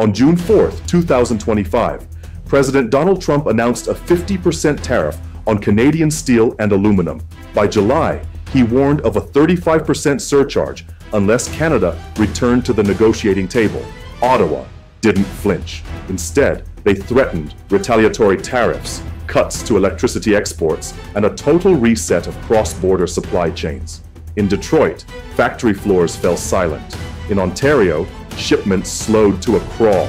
On June 4, 2025, President Donald Trump announced a 50% tariff on Canadian steel and aluminum. By July, he warned of a 35% surcharge unless Canada returned to the negotiating table. Ottawa didn't flinch. Instead, they threatened retaliatory tariffs, cuts to electricity exports, and a total reset of cross-border supply chains. In Detroit, factory floors fell silent. In Ontario, shipments slowed to a crawl.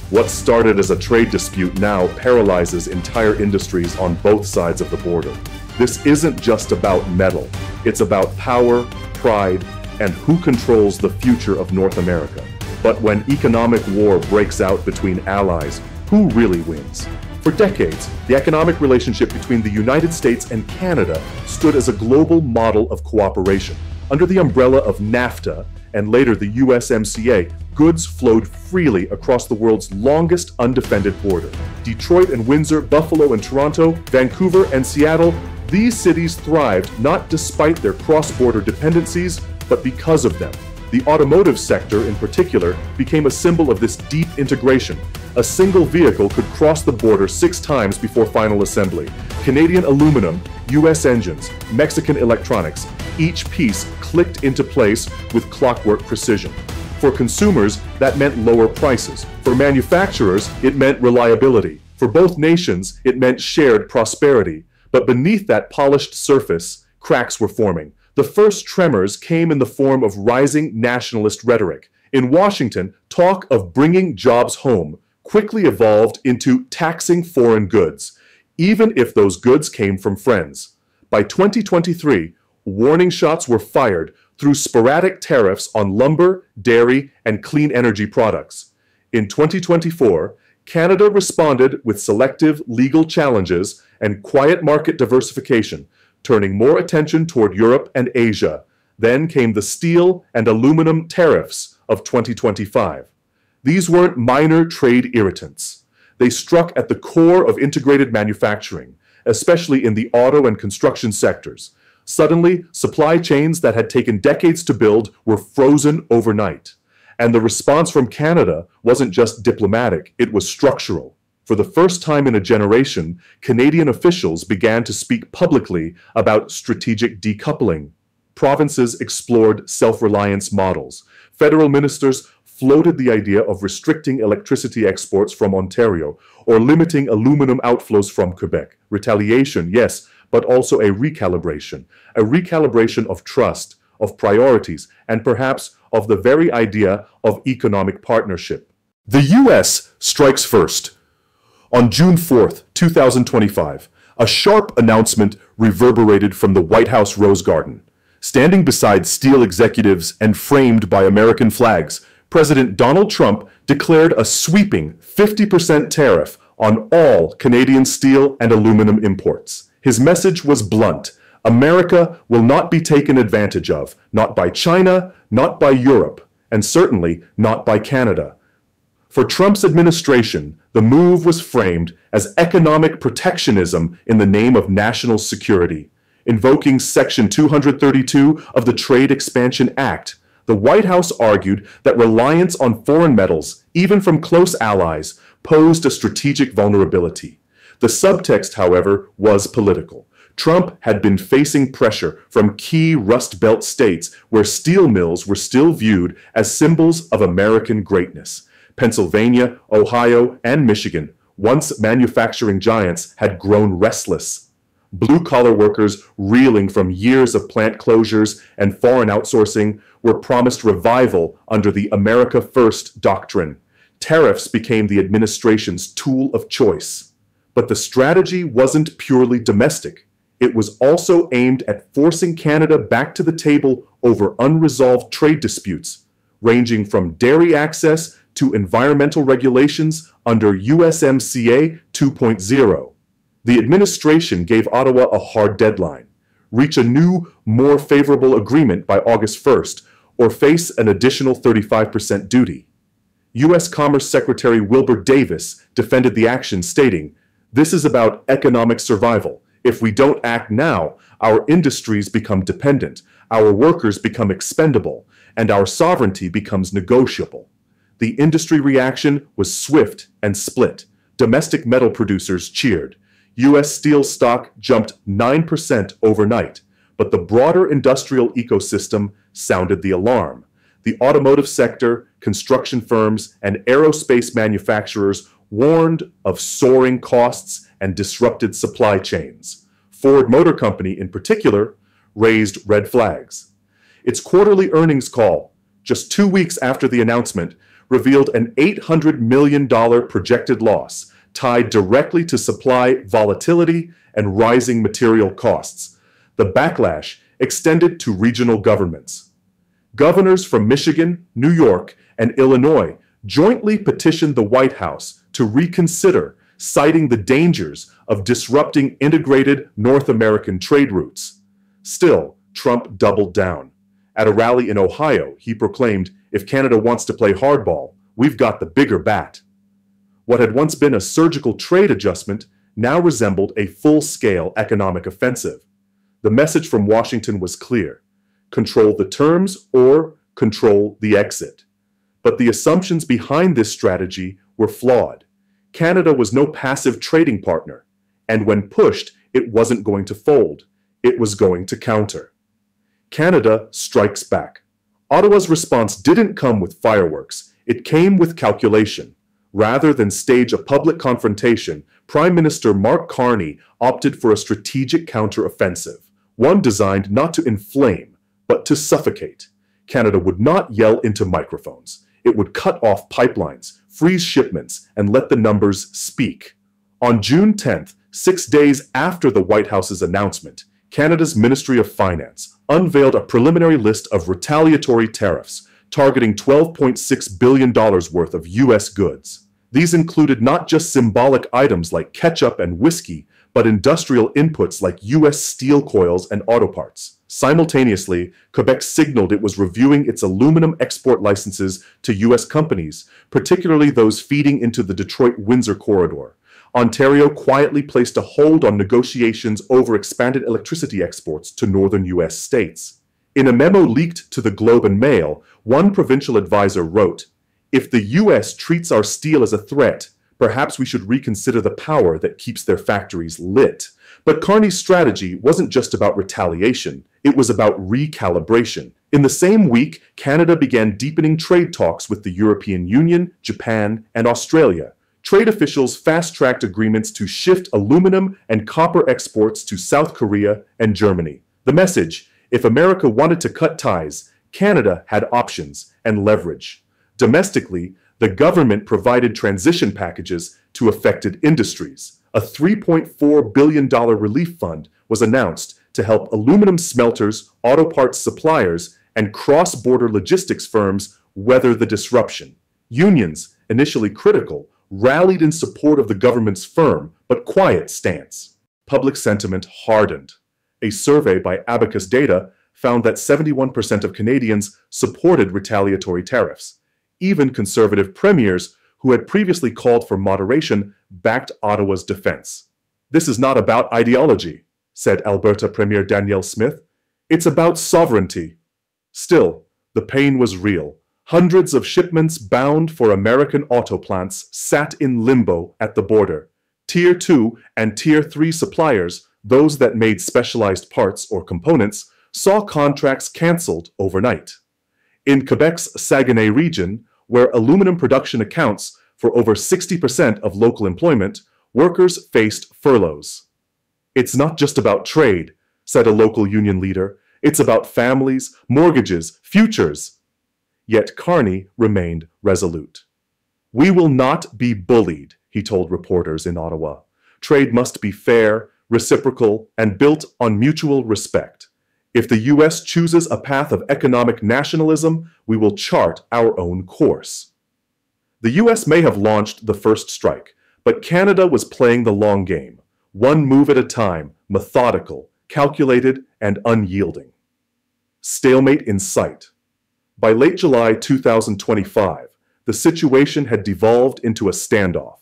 What started as a trade dispute now paralyzes entire industries on both sides of the border. This isn't just about metal. It's about power, pride, and who controls the future of North America. But when economic war breaks out between allies, who really wins? For decades, the economic relationship between the United States and Canada stood as a global model of cooperation. Under the umbrella of NAFTA and later the USMCA, goods flowed freely across the world's longest undefended border. Detroit and Windsor, Buffalo and Toronto, Vancouver and Seattle, these cities thrived not despite their cross-border dependencies, but because of them. The automotive sector, in particular, became a symbol of this deep integration. A single vehicle could cross the border 6 times before final assembly. Canadian aluminum, US engines, Mexican electronics, each piece clicked into place with clockwork precision. For consumers, that meant lower prices. For manufacturers, it meant reliability. For both nations, it meant shared prosperity. But beneath that polished surface, cracks were forming. The first tremors came in the form of rising nationalist rhetoric. In Washington, talk of bringing jobs home quickly evolved into taxing foreign goods, even if those goods came from friends. By 2023, warning shots were fired through sporadic tariffs on lumber, dairy, and clean energy products. In 2024, Canada responded with selective legal challenges and quiet market diversification, turning more attention toward Europe and Asia. Then came the steel and aluminum tariffs of 2025. These weren't minor trade irritants. They struck at the core of integrated manufacturing, especially in the auto and construction sectors. Suddenly, supply chains that had taken decades to build were frozen overnight. And the response from Canada wasn't just diplomatic, it was structural. For the first time in a generation, Canadian officials began to speak publicly about strategic decoupling. Provinces explored self-reliance models. Federal ministers floated the idea of restricting electricity exports from Ontario or limiting aluminum outflows from Quebec. Retaliation, yes, but also a recalibration of trust, of priorities, and perhaps of the very idea of economic partnership. The U.S. strikes first. On June 4th, 2025, a sharp announcement reverberated from the White House Rose Garden. Standing beside steel executives and framed by American flags, President Donald Trump declared a sweeping 50% tariff on all Canadian steel and aluminum imports. His message was blunt. America will not be taken advantage of, not by China, not by Europe, and certainly not by Canada. For Trump's administration, the move was framed as economic protectionism in the name of national security. Invoking Section 232 of the Trade Expansion Act, the White House argued that reliance on foreign metals, even from close allies, posed a strategic vulnerability. The subtext, however, was political. Trump had been facing pressure from key Rust Belt states where steel mills were still viewed as symbols of American greatness. Pennsylvania, Ohio, and Michigan, once manufacturing giants, had grown restless. Blue-collar workers, reeling from years of plant closures and foreign outsourcing, were promised revival under the America First doctrine. Tariffs became the administration's tool of choice. But the strategy wasn't purely domestic. It was also aimed at forcing Canada back to the table over unresolved trade disputes, ranging from dairy access to environmental regulations under USMCA 2.0. The administration gave Ottawa a hard deadline: reach a new, more favorable agreement by August 1st, or face an additional 35% duty. U.S. Commerce Secretary Wilbur Davis defended the action, stating, "This is about economic survival. If we don't act now, our industries become dependent, our workers become expendable, and our sovereignty becomes negotiable." The industry reaction was swift and split. Domestic metal producers cheered. U.S. steel stock jumped 9% overnight, but the broader industrial ecosystem sounded the alarm. The automotive sector, construction firms, and aerospace manufacturers warned of soaring costs and disrupted supply chains. Ford Motor Company, in particular, raised red flags. Its quarterly earnings call, just 2 weeks after the announcement, revealed an $800 million projected loss tied directly to supply volatility and rising material costs. The backlash extended to regional governments. Governors from Michigan, New York, and Illinois jointly petitioned the White House to reconsider, citing the dangers of disrupting integrated North American trade routes. Still, Trump doubled down. At a rally in Ohio, he proclaimed, "If Canada wants to play hardball, we've got the bigger bat." What had once been a surgical trade adjustment now resembled a full-scale economic offensive. The message from Washington was clear: control the terms or control the exit. But the assumptions behind this strategy were flawed. Canada was no passive trading partner, and when pushed, it wasn't going to fold. It was going to counter. Canada strikes back. Ottawa's response didn't come with fireworks. It came with calculation. Rather than stage a public confrontation, Prime Minister Mark Carney opted for a strategic counteroffensive, one designed not to inflame, but to suffocate. Canada would not yell into microphones. It would cut off pipelines, freeze shipments, and let the numbers speak. On June 10th, 6 days after the White House's announcement, Canada's Ministry of Finance unveiled a preliminary list of retaliatory tariffs targeting $12.6 billion worth of U.S. goods. These included not just symbolic items like ketchup and whiskey, but industrial inputs like U.S. steel coils and auto parts. Simultaneously, Quebec signaled it was reviewing its aluminum export licenses to U.S. companies, particularly those feeding into the Detroit-Windsor corridor. Ontario quietly placed a hold on negotiations over expanded electricity exports to northern U.S. states. In a memo leaked to the Globe and Mail, one provincial advisor wrote, "If the U.S. treats our steel as a threat, perhaps we should reconsider the power that keeps their factories lit." But Carney's strategy wasn't just about retaliation, it was about recalibration. In the same week, Canada began deepening trade talks with the European Union, Japan, and Australia. Trade officials fast-tracked agreements to shift aluminum and copper exports to South Korea and Germany. The message: if America wanted to cut ties, Canada had options and leverage. Domestically, the government provided transition packages to affected industries. A $3.4 billion relief fund was announced to help aluminum smelters, auto parts suppliers, and cross-border logistics firms weather the disruption. Unions, initially critical, rallied in support of the government's firm but quiet stance. Public sentiment hardened. A survey by Abacus Data found that 71% of Canadians supported retaliatory tariffs. Even conservative premiers who had previously called for moderation backed Ottawa's defense. "This is not about ideology," said Alberta Premier Danielle Smith. "It's about sovereignty." Still, the pain was real. Hundreds of shipments bound for American auto plants sat in limbo at the border. Tier 2 and Tier 3 suppliers, those that made specialized parts or components, saw contracts canceled overnight. In Quebec's Saguenay region, where aluminum production accounts for over 60% of local employment, workers faced furloughs. "It's not just about trade," said a local union leader. "It's about families, mortgages, futures." Yet Carney remained resolute. "We will not be bullied," he told reporters in Ottawa. "Trade must be fair, reciprocal, and built on mutual respect. If the U.S. chooses a path of economic nationalism, we will chart our own course." The U.S. may have launched the first strike, but Canada was playing the long game, one move at a time, methodical, calculated, and unyielding. Stalemate in sight. By late July 2025, the situation had devolved into a standoff.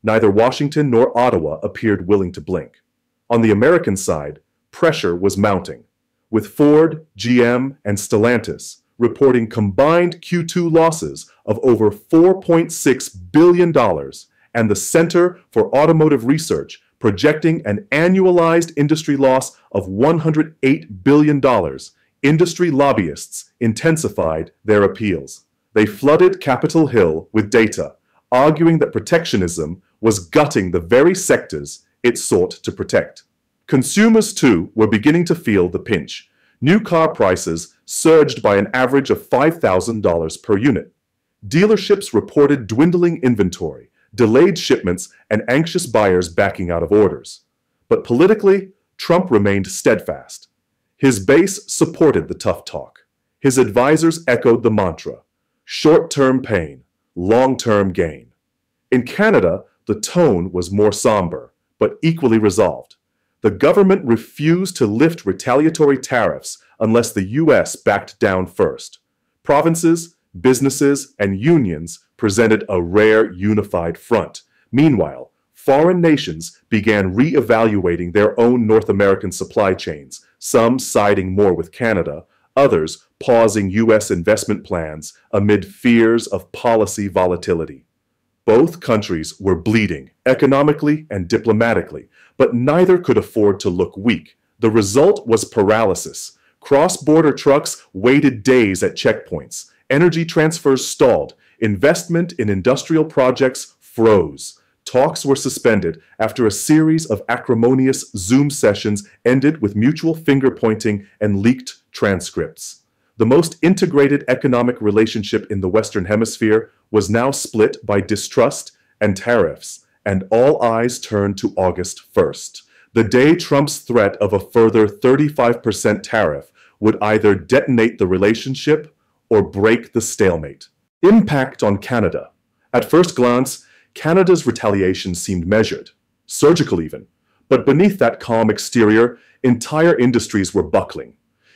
Neither Washington nor Ottawa appeared willing to blink. On the American side, pressure was mounting. With Ford, GM, and Stellantis, reporting combined Q2 losses of over $4.6 billion, and the Center for Automotive Research projecting an annualized industry loss of $108 billion. Industry lobbyists intensified their appeals. They flooded Capitol Hill with data, arguing that protectionism was gutting the very sectors it sought to protect. Consumers, too, were beginning to feel the pinch. New car prices surged by an average of $5,000 per unit. Dealerships reported dwindling inventory, delayed shipments, and anxious buyers backing out of orders. But politically, Trump remained steadfast. His base supported the tough talk. His advisors echoed the mantra: short-term pain, long-term gain. In Canada, the tone was more somber, but equally resolved. The government refused to lift retaliatory tariffs unless the U.S. backed down first. Provinces, businesses, and unions presented a rare unified front. Meanwhile, foreign nations began re-evaluating their own North American supply chains, some siding more with Canada, others pausing U.S. investment plans amid fears of policy volatility. Both countries were bleeding, economically and diplomatically, but neither could afford to look weak. The result was paralysis. Cross-border trucks waited days at checkpoints. Energy transfers stalled. Investment in industrial projects froze. Talks were suspended after a series of acrimonious Zoom sessions ended with mutual finger-pointing and leaked transcripts. The most integrated economic relationship in the Western Hemisphere was now split by distrust and tariffs, and all eyes turned to August 1st, the day Trump's threat of a further 35% tariff would either detonate the relationship or break the stalemate. Impact on Canada. At first glance, Canada's retaliation seemed measured, surgical even, but beneath that calm exterior, entire industries were buckling.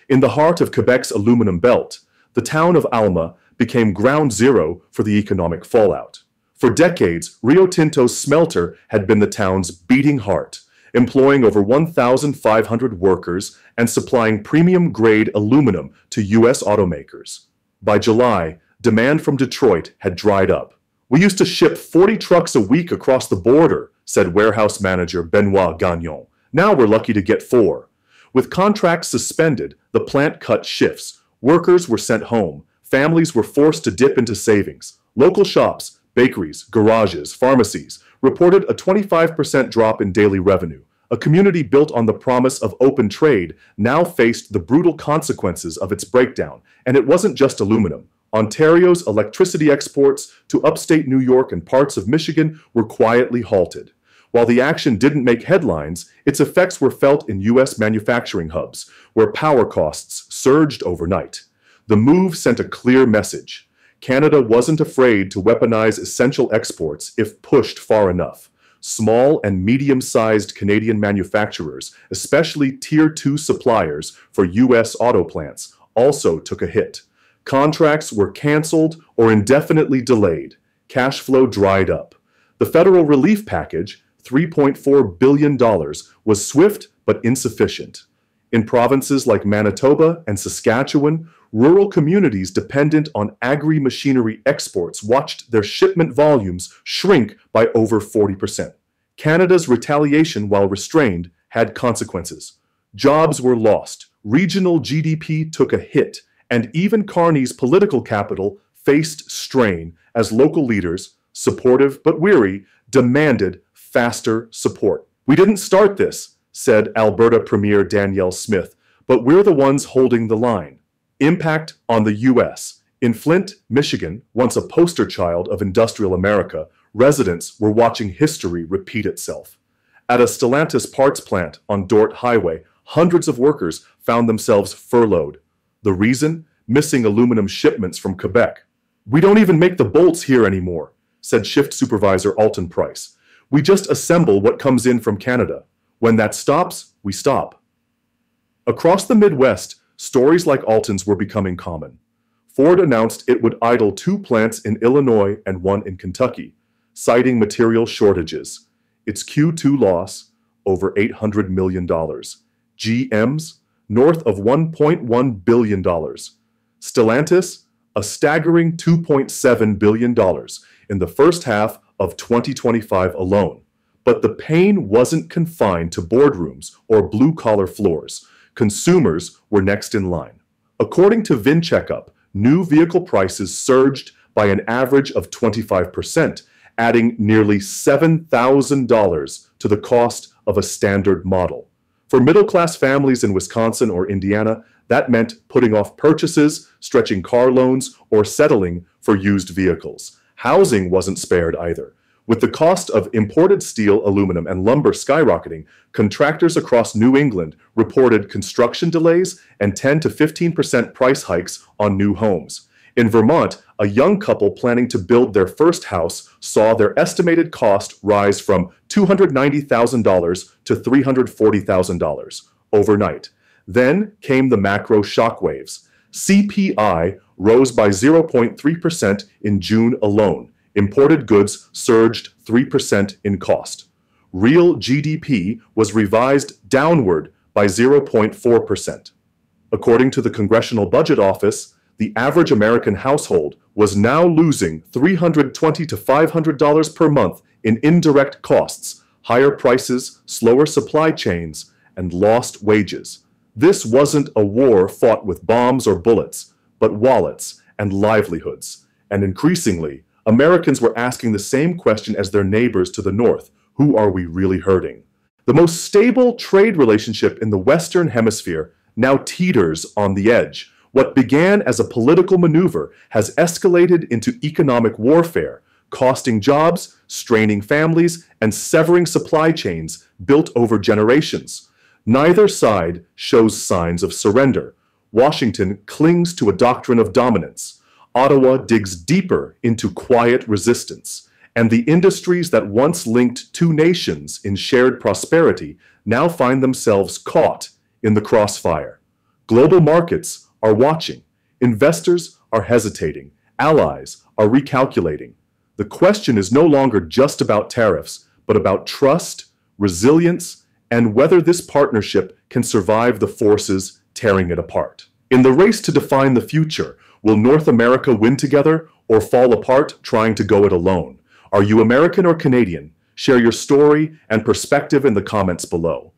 In the heart of Quebec's aluminum belt, the town of Alma became ground zero for the economic fallout. For decades, Rio Tinto's smelter had been the town's beating heart, employing over 1,500 workers and supplying premium-grade aluminum to U.S. automakers. By July, demand from Detroit had dried up. "We used to ship 40 trucks a week across the border," said warehouse manager Benoit Gagnon. "Now we're lucky to get 4. With contracts suspended, the plant cut shifts. Workers were sent home. Families were forced to dip into savings. Local shops, bakeries, garages, pharmacies reported a 25% drop in daily revenue. A community built on the promise of open trade now faced the brutal consequences of its breakdown. And it wasn't just aluminum. Ontario's electricity exports to upstate New York and parts of Michigan were quietly halted. While the action didn't make headlines, its effects were felt in U.S. manufacturing hubs, where power costs surged overnight. The move sent a clear message. Canada wasn't afraid to weaponize essential exports if pushed far enough. Small and medium-sized Canadian manufacturers, especially Tier 2 suppliers for U.S. auto plants, also took a hit. Contracts were canceled or indefinitely delayed. Cash flow dried up. The federal relief package, $3.4 billion, was swift but insufficient. In provinces like Manitoba and Saskatchewan, rural communities dependent on agri-machinery exports watched their shipment volumes shrink by over 40%. Canada's retaliation, while restrained, had consequences. Jobs were lost, regional GDP took a hit, and even Carney's political capital faced strain as local leaders, supportive but weary, demanded faster support. "We didn't start this," said Alberta Premier Danielle Smith, "but we're the ones holding the line." Impact on the U.S. In Flint, Michigan, once a poster child of industrial America, residents were watching history repeat itself. At a Stellantis parts plant on Dort Highway, hundreds of workers found themselves furloughed. The reason? Missing aluminum shipments from Quebec. "We don't even make the bolts here anymore," said shift supervisor Alton Price. "We just assemble what comes in from Canada. When that stops, we stop." Across the Midwest, stories like Alton's were becoming common. Ford announced it would idle 2 plants in Illinois and 1 in Kentucky, citing material shortages. Its Q2 loss, over $800 million. GM's, north of $1.1 billion. Stellantis, a staggering $2.7 billion in the first half of 2025 alone. But the pain wasn't confined to boardrooms or blue-collar floors. Consumers were next in line. According to VinCheckup, new vehicle prices surged by an average of 25%, adding nearly $7,000 to the cost of a standard model. For middle-class families in Wisconsin or Indiana, that meant putting off purchases, stretching car loans, or settling for used vehicles. Housing wasn't spared either. With the cost of imported steel, aluminum, and lumber skyrocketing, contractors across New England reported construction delays and 10 to 15% price hikes on new homes. In Vermont, a young couple planning to build their first house saw their estimated cost rise from $290,000 to $340,000 overnight. Then came the macro shockwaves. CPI rose by 0.3% in June alone. Imported goods surged 3% in cost. Real GDP was revised downward by 0.4%. According to the Congressional Budget Office, the average American household was now losing $320 to $500 per month in indirect costs, higher prices, slower supply chains, and lost wages. This wasn't a war fought with bombs or bullets, but wallets and livelihoods. And increasingly, Americans were asking the same question as their neighbors to the north: who are we really hurting? The most stable trade relationship in the Western Hemisphere now teeters on the edge. What began as a political maneuver has escalated into economic warfare, costing jobs, straining families, and severing supply chains built over generations. Neither side shows signs of surrender. Washington clings to a doctrine of dominance. Ottawa digs deeper into quiet resistance. And the industries that once linked two nations in shared prosperity now find themselves caught in the crossfire. Global markets are watching. Investors are hesitating. Allies are recalculating. The question is no longer just about tariffs, but about trust, resilience, and whether this partnership can survive the forces tearing it apart. In the race to define the future, will North America win together or fall apart trying to go it alone? Are you American or Canadian? Share your story and perspective in the comments below.